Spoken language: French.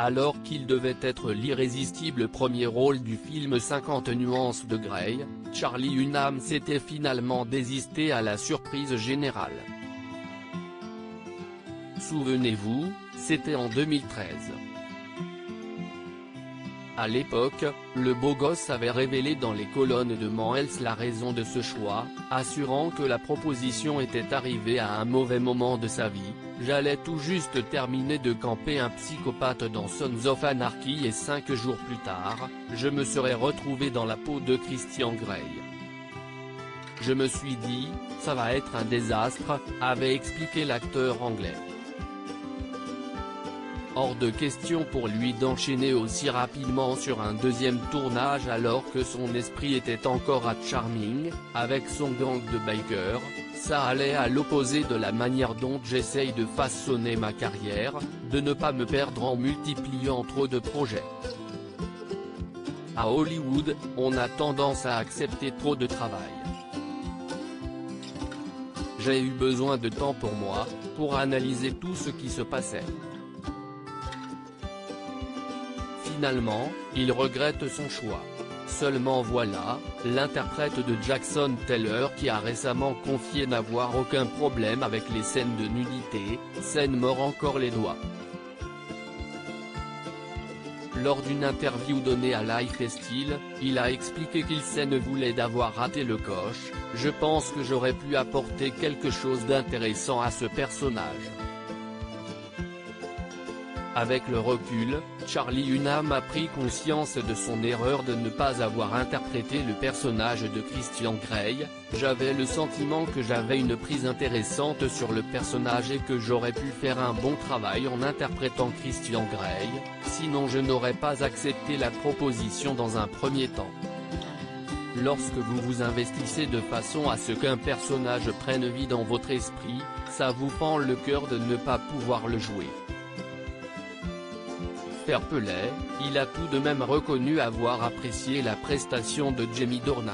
Alors qu'il devait être l'irrésistible premier rôle du film 50 nuances de Grey, Charlie Hunnam s'était finalement désisté à la surprise générale. Souvenez-vous, c'était en 2013. À l'époque, le beau gosse avait révélé dans les colonnes de Mans Health la raison de ce choix, assurant que la proposition était arrivée à un mauvais moment de sa vie. J'allais tout juste terminer de camper un psychopathe dans Sons of Anarchy et 5 jours plus tard, je me serais retrouvé dans la peau de Christian Grey. Je me suis dit, ça va être un désastre, avait expliqué l'acteur anglais. Hors de question pour lui d'enchaîner aussi rapidement sur un deuxième tournage alors que son esprit était encore à Charming, avec son gang de bikers. Ça allait à l'opposé de la manière dont j'essaye de façonner ma carrière, de ne pas me perdre en multipliant trop de projets. À Hollywood, on a tendance à accepter trop de travail. J'ai eu besoin de temps pour moi, pour analyser tout ce qui se passait. Finalement, il regrette son choix. Seulement voilà, l'interprète de Jackson Taylor qui a récemment confié n'avoir aucun problème avec les scènes de nudité, s'en mord encore les doigts. Lors d'une interview donnée à Lifestyle, il a expliqué qu'il s'en voulait d'avoir raté le coche. Je pense que j'aurais pu apporter quelque chose d'intéressant à ce personnage. Avec le recul, Charlie Hunnam a pris conscience de son erreur de ne pas avoir interprété le personnage de Christian Grey. J'avais le sentiment que j'avais une prise intéressante sur le personnage et que j'aurais pu faire un bon travail en interprétant Christian Grey, sinon je n'aurais pas accepté la proposition dans un premier temps. Lorsque vous vous investissez de façon à ce qu'un personnage prenne vie dans votre esprit, ça vous fend le cœur de ne pas pouvoir le jouer. Fair play, il a tout de même reconnu avoir apprécié la prestation de Jamie Dornan.